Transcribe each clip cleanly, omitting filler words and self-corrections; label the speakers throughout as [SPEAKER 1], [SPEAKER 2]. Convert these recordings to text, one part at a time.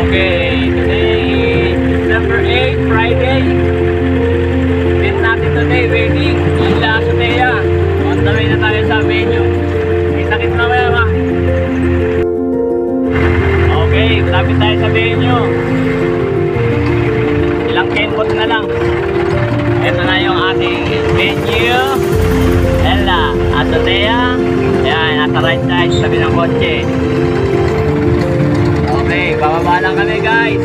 [SPEAKER 1] Okay, today is December 8, Friday. Date natin today, wedding, Ila Azotea. On the way na tayo sa venue. Kita-kit mamaya ka. Okay, malapit tayo sa venue. Ilang kembot na lang. Ito na yung ating venue, Ila Azotea. Ayan, nasa right side, sabi ng kotse. Okay, bababa lang kami guys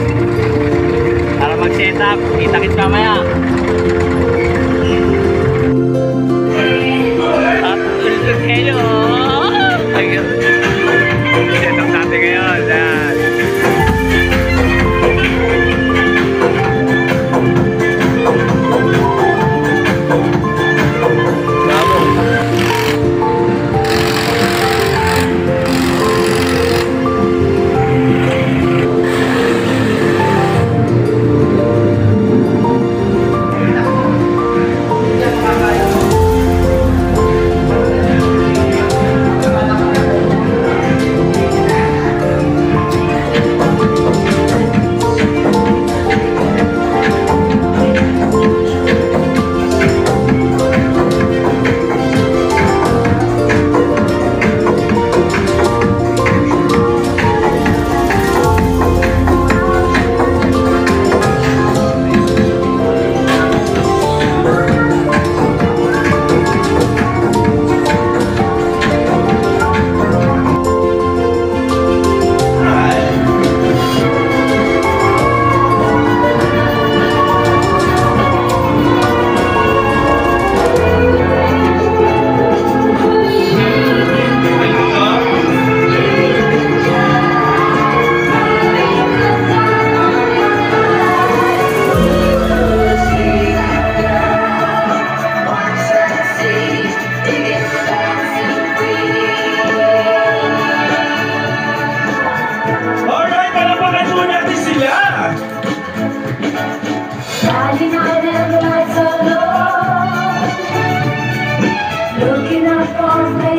[SPEAKER 1] para mag-set up. Kita-kit mamaya. At ulit kayo. Set up natin ngayon. Yan.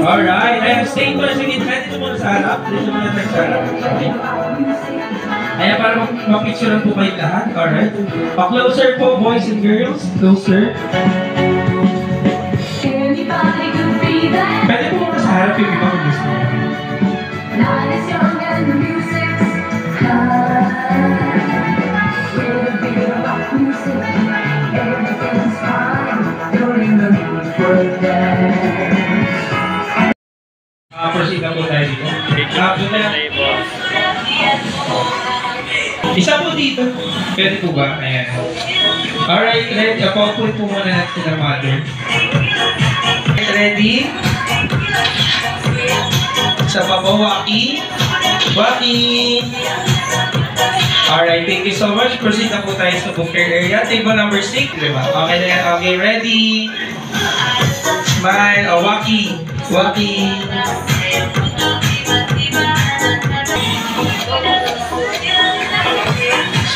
[SPEAKER 2] Alright, ayan, stay ko na sa gitna. Dito muna sa harap. Dito muna tayo sa harap. Okay. Ayan, para mag-picture lang po kayo lahat. Alright. Pa-closer po, boys and girls. Closer. Pwede po muna sa harap yung ibang gusto. Proceed na po tayo dito. Isa po dito. Pwede po ba? Ayan. Alright, ready. Paupuin po muna natin na mother. Ready? Sa baba, Waki. Waki. Alright, thank you so much. Proceed na po tayo sa booker area. Table number 6. Diba? Okay na yan. Okay, ready? Smile. Oh, Waki. Waki.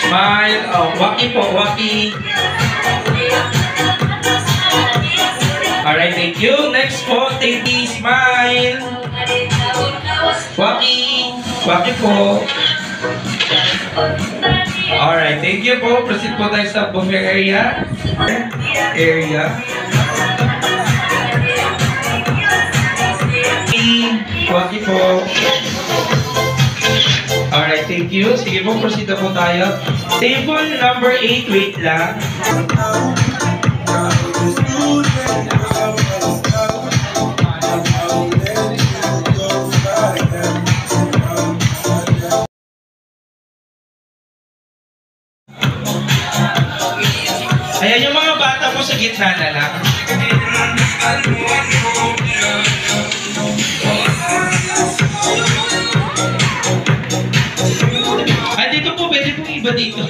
[SPEAKER 2] Smile. Oh, Waki po. Waki. Alright, thank you. Next po, Teddy. Smile. Waki. Waki po. Alright, thank you po. Proceed po tayo sa booker area. Waki po. Alright, thank you. Sige po, proceed na po tayo. Table number 8, wait lang. Ayan yung mga bata po sa gitna na lang. Dito po, pwede pong iba dito.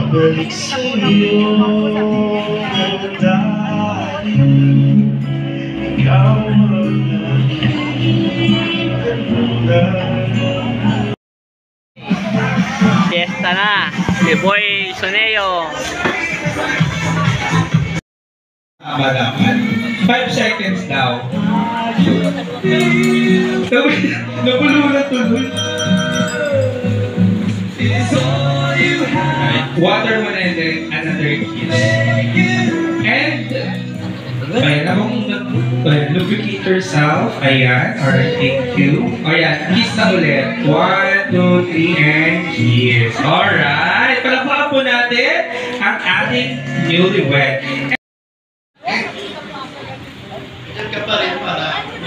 [SPEAKER 3] Balik sa'yo dahil
[SPEAKER 1] Fiesta na, si Boy Soneo.
[SPEAKER 2] Dapat. 5 seconds daw. Nabulunan tuloy. Water mo na and then another kiss. And lubricate yourself. Ayan. Alright, thank you. Ayan, kiss na ulit. 1, 2, 3, and kiss. Alright. Palakpakan po natin ang ating newlywed.
[SPEAKER 3] Ka pa rin para ito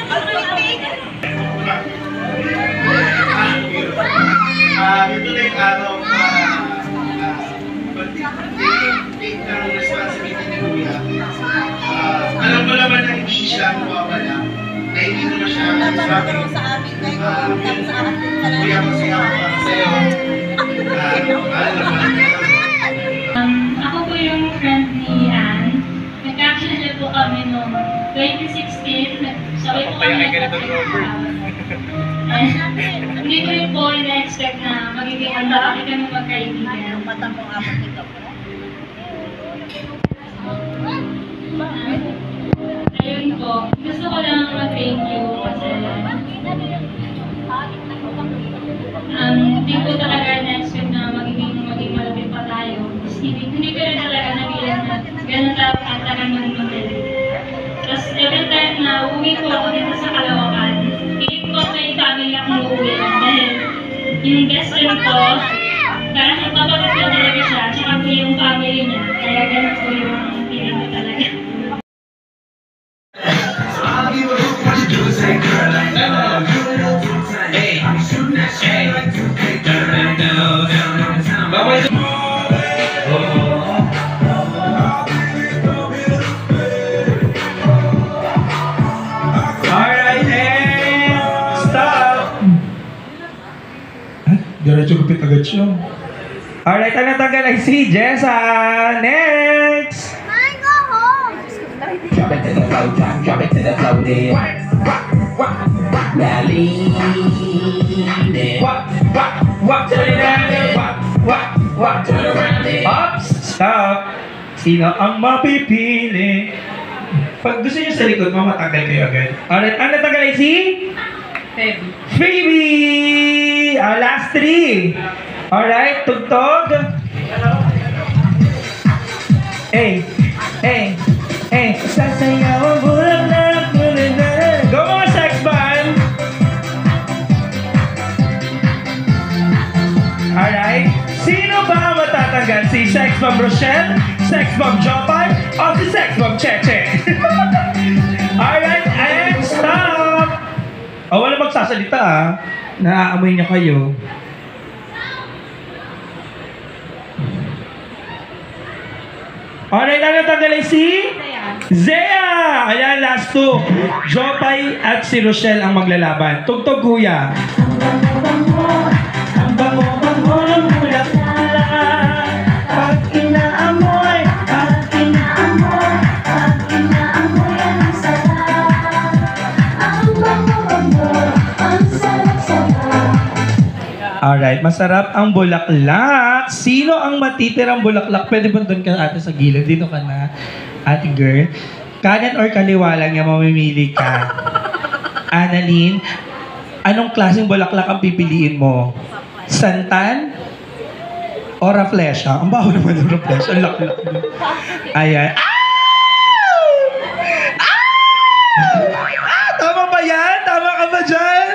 [SPEAKER 3] na yung araw para take ng responsibility ni Kuya. Alam mo naman na hindi siya mawawala, na hindi naman siya sabi Kuya, masaya ko para sa'yo.
[SPEAKER 4] Ako po yung friend ni Anne. Nag-actually po kami noong 2016. Sabay po kami hindi ko rin po ina-expect na magiging malaki kami magkaibigan. Ayun po. Gusto ko lang mag-thank you kasi hindi ko talaga na-expect na maging malapit pa tayo. Hindi ko rin talaga nabilang na ganun tagal mag-model. Tapos every time na uwi ko ako dito sa Caloocan, pilit ko may family akong uuwi dahil yung best friend ko, parang nagpapagat ko talaga siya, tsaka po yung family niya. Kaya ganun po yung feeling ko talaga.
[SPEAKER 2] Diretso gupit agad siya. Alright, ang natanggal ay si Jessa. Next!
[SPEAKER 5] Go home!
[SPEAKER 6] Drop it to the floor, drop it to the floor, then now lean it.
[SPEAKER 2] Turn it around,
[SPEAKER 6] Turn around it.
[SPEAKER 2] Ups, stop. Sino ang mapipili? Pag gusto niyo sa likod mo, matanggal kayo agad. Alright, ang natanggal ay si? Phoebe! Last 3. Alright, tugtog. Sasayaw ang bulaklak. Go mga sex band! Alright, sino ba matatanggal? Si Sex Bomb Rochelle, Sex Bomb Jopay, o si Sex Bomb Cheche? Alright, and stop! Wala magsasalita Naaamoy niya kayo. Alright, ano tanggalin si? Zea! Ayan, last 2. Jopay at si Rochelle ang maglalaban. Tugtog, kuya. Ang bango-bango ng bulaklak. Pag inaamoy,
[SPEAKER 5] ang sarap. Ang bango-bango, ang sarap-sarap.
[SPEAKER 2] Alright, masarap ang bulaklak. Sino ang matitirang bulaklak? Pwede ba doon ka ate sa gilid? Dito ka na, ate girl. Kanan or kaliwa lang yung mamimili ka. Annalyn, anong klaseng bulaklak ang pipiliin mo? Santan? O raflesha? Ang baho naman ng raflesha. Ang lak-lak. Ayan. Tama ba yan? Tama ka ba dyan?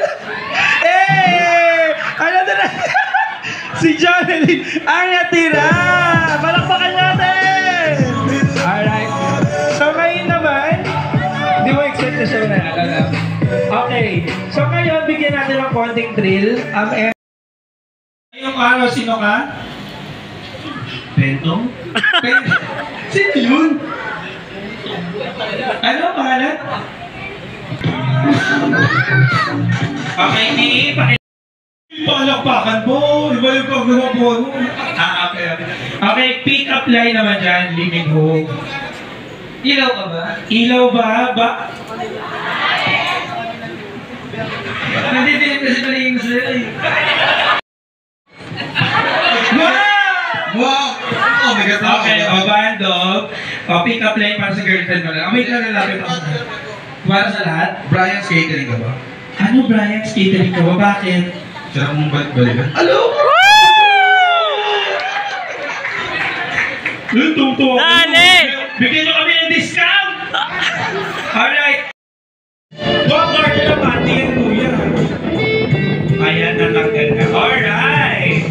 [SPEAKER 2] Ano na? Si Jonathan ang natira! Palakpakan natin! Alright. So ngayon naman, di mo expect na siya na alam. Okay. So ngayon, bigyan natin ng konting drill. Ngayong araw, sino ka? Bentong? Sino yun? Ano ang pangalan? Okay, palakpakan mo! Iba yung paggawa mo. Okay. Okay, pick up line naman dyan, living home. Ilaw ka ba? Ilaw ba? O, pick up line para sa girlfriend mo lang. Wait lang, lalapit ako. Para sa lahat?
[SPEAKER 3] Brian's catering ka ba?
[SPEAKER 2] Ano, Brian? Catering ka ba? Bakit?
[SPEAKER 3] Sarap mong balik-balikan.
[SPEAKER 2] Alo! Tuto!
[SPEAKER 1] Dali!
[SPEAKER 2] Bigyan nyo kami ng discount! Alright! Walk order na pati yan, kuya. Ayan, natanggal na. Alright!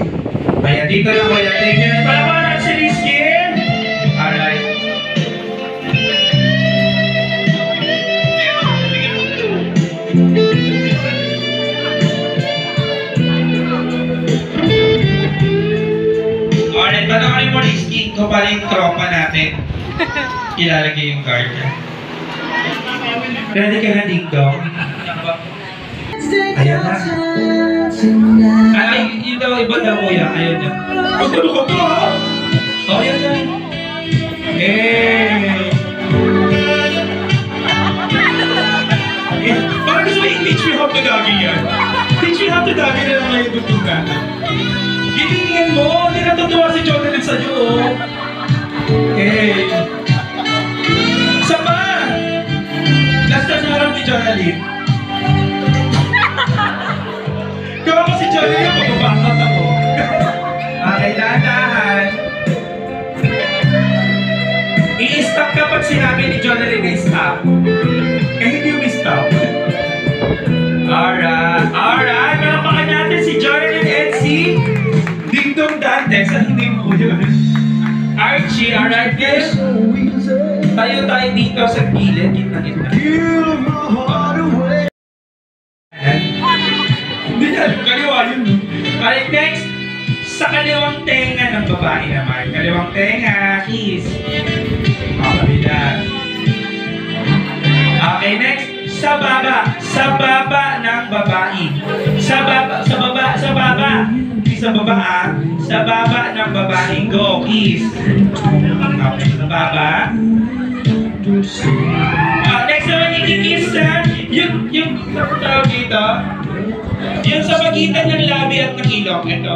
[SPEAKER 2] Ayan, dito na kuya. Thank you. Palawanan si Rizky! Alright. Alright, panoorin mo Rizky. Ikaw pala yung tropa natin. Ilalagay yung card niya. Ready ka na, Ding Dong? Ayan na. Ay, yun daw, iba daw kuya. Ayan na. Ang gulo ko to, ha? Oh, ayan na. Eh. Parang gusto mo i-teach me how to doggy yan. Teach me how to doggy na lang ngayon dugtong natin. Gilingan mo! Hindi natutuwa si Jonathan sa'yo, oh. Eh. Sama! Last na harap ni Jonathan. Kaya ako si Jonathan, magbabangat ako. Okay, dahan-dahan. I-stop kapag sinabi ni Jonathan na stop. Eh, hindi yung stop. Alright, alright. Malapakan natin si Jonathan and si Ding Dong Dantes. Ano hindi mo yun? Archie, alright guys? Tayo dito sa gilid. Gitna-gitna. Hindi na, kaliwa yun. Alright, next. Sa kaliwang tenga ng babae naman. Kaliwang tenga, kiss. Kabila. Okay, next. Sa baba ng babae. Sa baba. Hindi sa baba, ah. Sa baba ng babae. Go, kiss. Okay, sa baba. Next naman ikikiss sa yung tawag dito. Yung sa pagitan ng labi at ng ilong. Ito.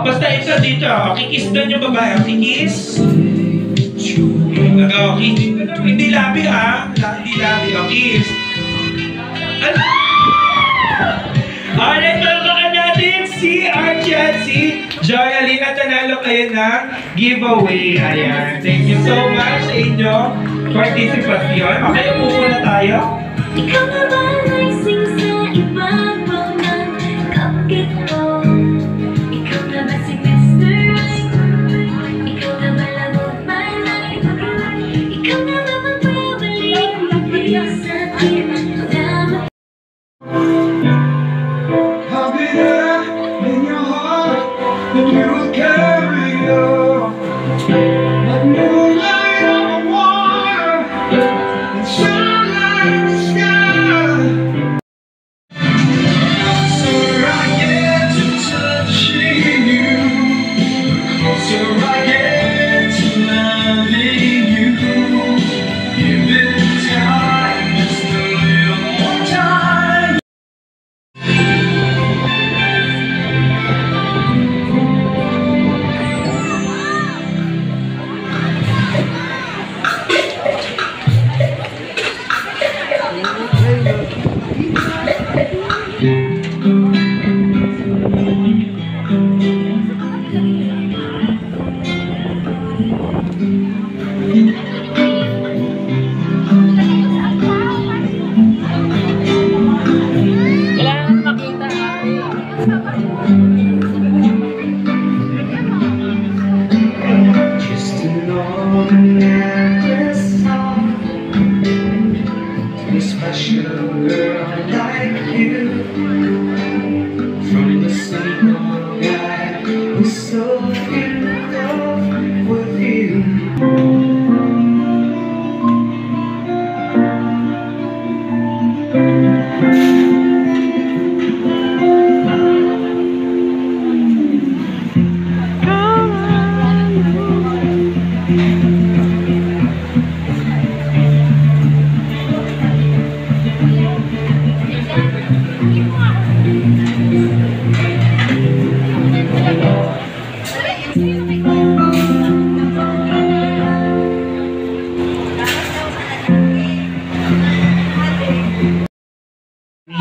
[SPEAKER 2] Basta ito dito. Kikiss doon yung babae. Kikiss. Kiss. Hindi labi, ah. Hindi labi. Kiss. Ano? Alright, talagaan natin si Archie at si Joyaline at nanalo kayo ng giveaway. Ayan. Thank you so much sa inyo participation. Okay, upo na tayo.
[SPEAKER 5] Ikaw na ba naising sa ibabaw ng kapit ko? Ikaw na ba si Mr. Right? Ikaw na ba love of my life? Ikaw na ba magbabalik muli sa akin na
[SPEAKER 3] I'll be there in your heart, and you will carry on. Like moonlight on the water, and sunlight.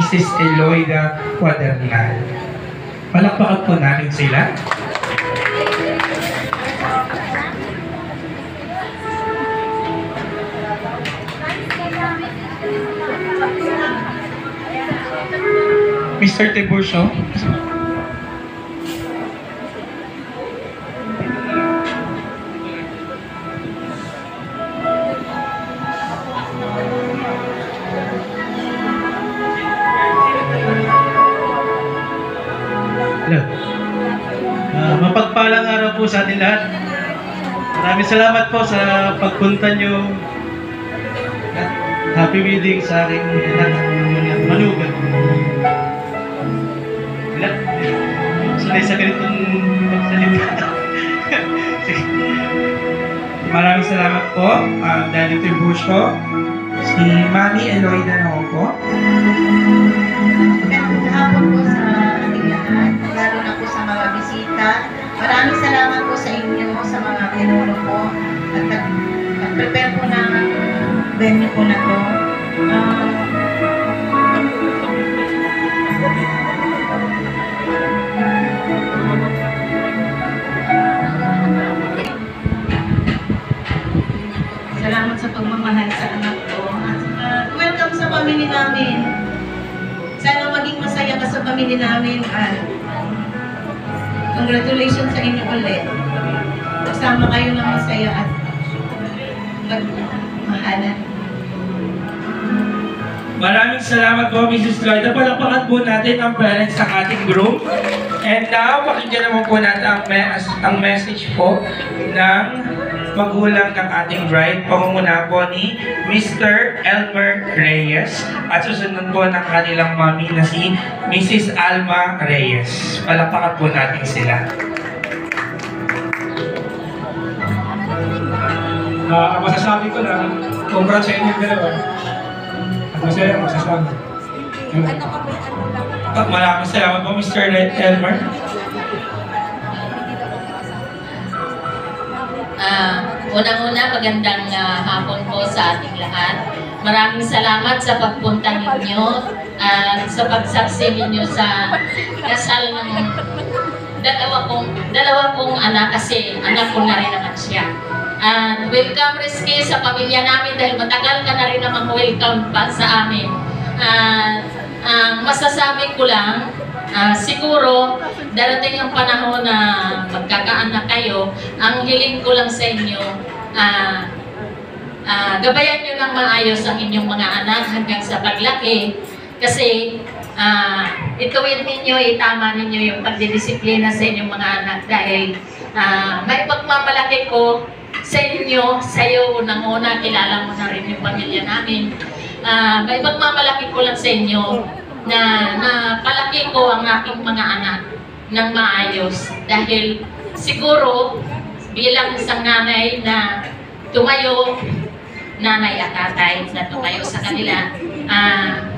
[SPEAKER 2] Mrs. Eloida Cuadernal. Palakpakan po natin sila. Mr. Tiburcio.
[SPEAKER 7] Hello. Mapagpalang araw po sa atin lahat. Maraming salamat po sa pagpunta nyo. Happy wedding sa aking manugan. Sanay sa ganitong magsalita.
[SPEAKER 2] Maraming salamat po, Daddy Tiburcio. Si Mami Eloida naman po.
[SPEAKER 8] Magandang hapon po sa ating lahat, lalo na po sa mga bisita. Maraming salamat po sa inyo, sa mga pinuno po. At nag-prepare po ng venue po na to. Salamat sa pagmamahal sa anak ko. At welcome sa pamilya namin. Sana maging masaya ka sa pamilya namin at congratulations sa inyo ulit. Kasama kayo ng masaya at magmahalan.
[SPEAKER 2] Maraming salamat po, Mrs. Lloyda. Palakpakan po natin ang parents ng ating group. And now, pakinggan naman po natin ang message po ng magulang ng ating bride. Pangunguna po ni Mr. Elmer Reyes. At susunod po ng kanilang mami na si Mrs. Alma Reyes. Palakpakan po natin sila.
[SPEAKER 9] Ang masasabi ko lang, congrats sa inyo dalawa. At masaya ang masasabi.
[SPEAKER 2] Maraming salamat po, Mr. Elmer.
[SPEAKER 10] Unang-una, magandang hapon po sa ating lahat. Maraming salamat sa pagpunta ninyo at sa pagsaksi ninyo sa kasal ng dalawa kong anak kasi anak ko na rin naman siya. And welcome Rizky sa pamilya namin dahil matagal ka na rin namang welcome pa sa amin. Ang masasabi ko lang, siguro darating ang panahon na magkakaanak kayo. Ang hiling ko lang sa inyo, gabayan nyo ng maayos ang inyong mga anak hanggang sa paglaki. Kasi ituwid ninyo, itama ninyo yung pagdidisiplina sa inyong mga anak dahil may pagmamalaki ko sa inyo, sa iyo unang-una, kilala mo na rin yung pamilya namin. May pagmamalaki ko lang sa inyo na palaki ko ang aking mga anak ng maayos dahil siguro bilang isang nanay na tumayo, nanay at tatay na tumayo sa kanila,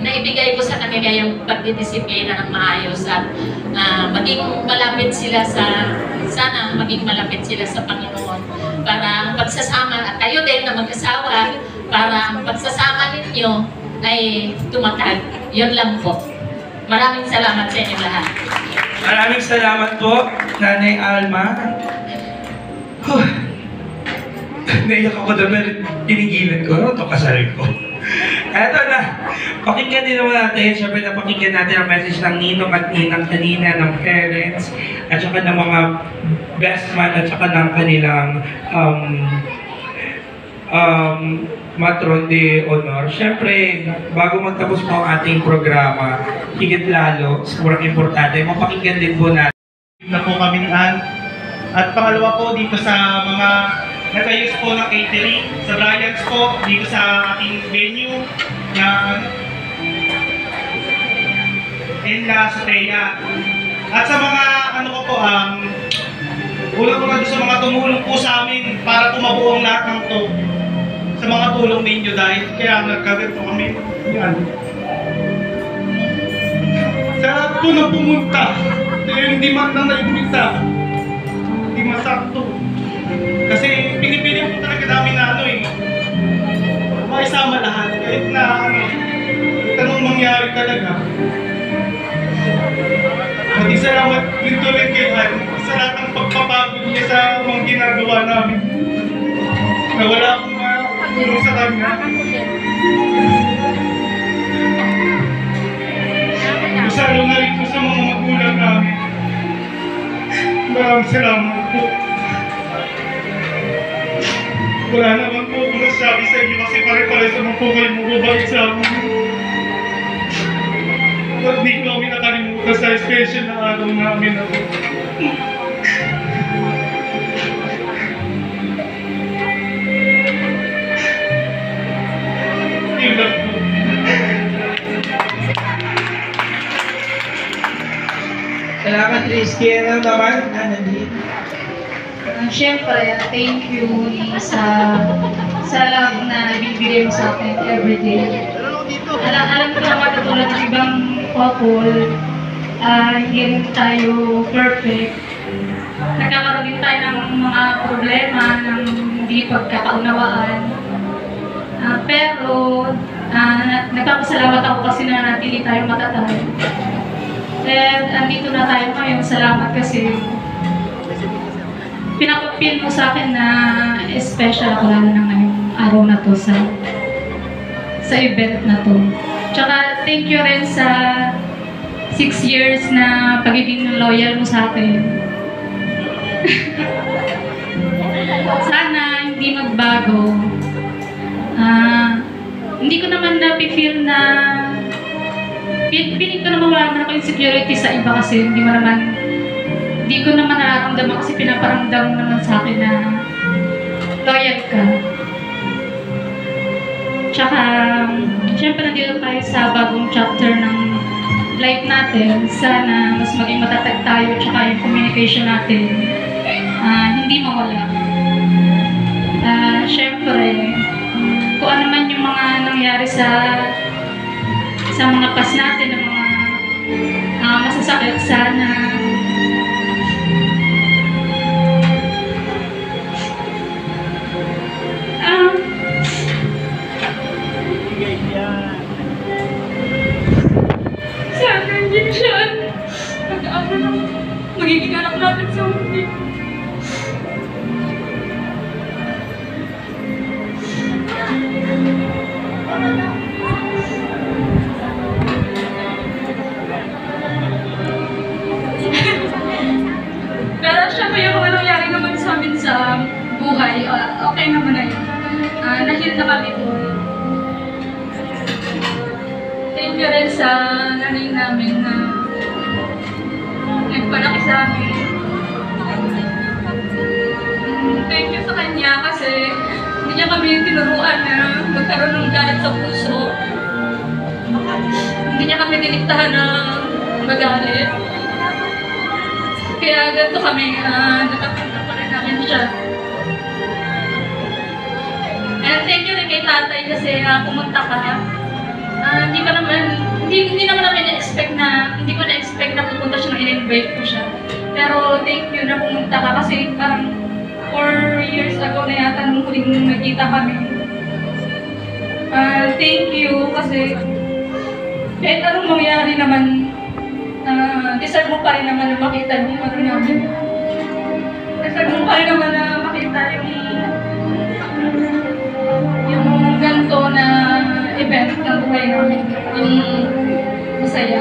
[SPEAKER 10] naibigay ko sa kanila yung pagdidisiplina ng maayos at maging malapit sila sana maging malapit sila sa Panginoon para ang pagsasama at kayo din na mag-asawa para ang pagsasama ninyo ay tumatag. Yun lang po. Maraming salamat sa inyo lahat.
[SPEAKER 2] Maraming salamat po, Nanay Alma. Naiyak ako dahil tinigilan ko. Ano ito kasal ko? Eto na, pakinggan din naman natin. Siyempre napakinggan natin ang message ng ninong at ninang kanina, ng parents, at saka ng mga best man, at saka ng kanilang matron de honor. Siyempre, bago magtapos po ang ating programa, higit lalo, sobrang importante, mapakinggan din po natin.
[SPEAKER 7] Na po kami at pangalawa po dito sa mga nagayos po ng catering, sa Bryans po, dito sa ating venue na Enla Soteya. At sa mga ano ko po, ulang-ulang sa mga tumulong po sa amin para po mabuo ang lahat ng to. Sa mga tulong ninyo dahil kaya nagkagad po kami yan. Sa lahat po na pumunta, dahil hindi man lang naibigta, hindi masakto. Kasi pinipili po talaga namin na maisama lahat kahit na anong mangyari talaga. salamat din tuloy kay Han sa lahat ng pagpapagod niya sa mga ginagawa namin. Na wala akong matulong sa kanya. Masalo na rin po sa mga magulang namin. Maraming salamat po. Wala naman po kung nasabi sa inyo kasi pare-pares naman po kayo mababait sa amin. At di ko kami nakalimutan sa special na araw namin ako. Yun lang po.
[SPEAKER 2] Salamat, Rizky. Ano naman, Annalyn?
[SPEAKER 4] Siyempre, thank you sa love na nabibigay mo sa akin everyday. Alam ko naman katulad ng ibang couple, hindi rin tayo perfect. Nagkakaroon din tayo ng mga problema, ng hindi pagkakaunawaan. Pero, nagpapasalamat ako kasi nanatili tayo matatag. And andito na tayo ngayon. Salamat kasi pinapapil mo sa akin na special ako lalo na ngayong araw na to sa event na to. Tsaka thank you rin sa 6 years na pagiging loyal mo sa akin. Sana hindi magbago. Hindi ko naman na-feel na piling ko naman wala naman ako insecurity sa iba kasi hindi ko naman nararamdaman kasi pinaparamdam naman sa akin na loyal ka. Tsaka, syempre nandito tayo sa bagong chapter ng life natin. Sana mas maging matatag tayo tsaka yung communication natin hindi mawala. Syempre, kung ano man yung mga nangyari sa mga past natin, ng mga masasakit, sana sana hindi siya magiging anak natin sa huli. Pero syempre yung mga nangyari naman sa amin sa buhay, okay naman na yun. Nahil na kami po. Thank you rin sa nanay namin na nagpalaki sa amin. Thank you sa kanya kasi hindi niya kami tinuruan na magkaroon ng galit sa puso. Hindi niya kami diniktahan na magalit. Kaya ganito kami, nakapunta pa rin namin siya. And thank you rin kay tatay kasi pumunta ka. Hindi naman namin na-expect hindi ko na-expect na pupunta siya nang in-invite ko siya. Pero thank you na pumunta ka kasi parang 4 years ago na yata nung huling nagkita kami. Thank you kasi kahit anong mangyari naman, deserve mo pa rin naman na makita yung ano namin. Deserve mo pa rin naman na makita yung ganito na event ng buhay namin. Yung masaya.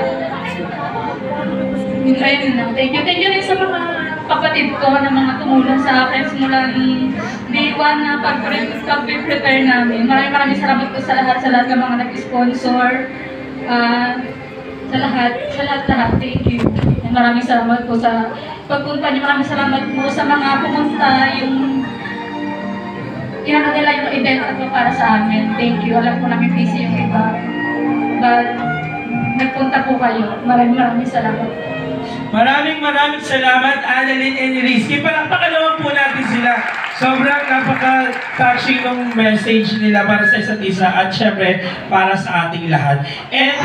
[SPEAKER 4] Ayun lang. Thank you. Thank you rin sa mga kapatid ko na mga tumulong sa akin simula ng day 1 na pag-prepare namin. Maraming salamat po sa lahat ng mga nag-sponsor. Sa lahat. Thank you. Maraming salamat po sa pagpunta niyo. Maraming salamat po sa mga pumunta yung inano nila yung event na para sa amin. Thank you. Alam ko namin busy yung iba. But nagpunta po kayo. Maraming salamat.
[SPEAKER 2] Maraming salamat, Annalyn and Rizky. Palakpakan naman po natin sila. Sobrang napaka-touching ng message nila para sa isa't isa at syempre para sa ating lahat. And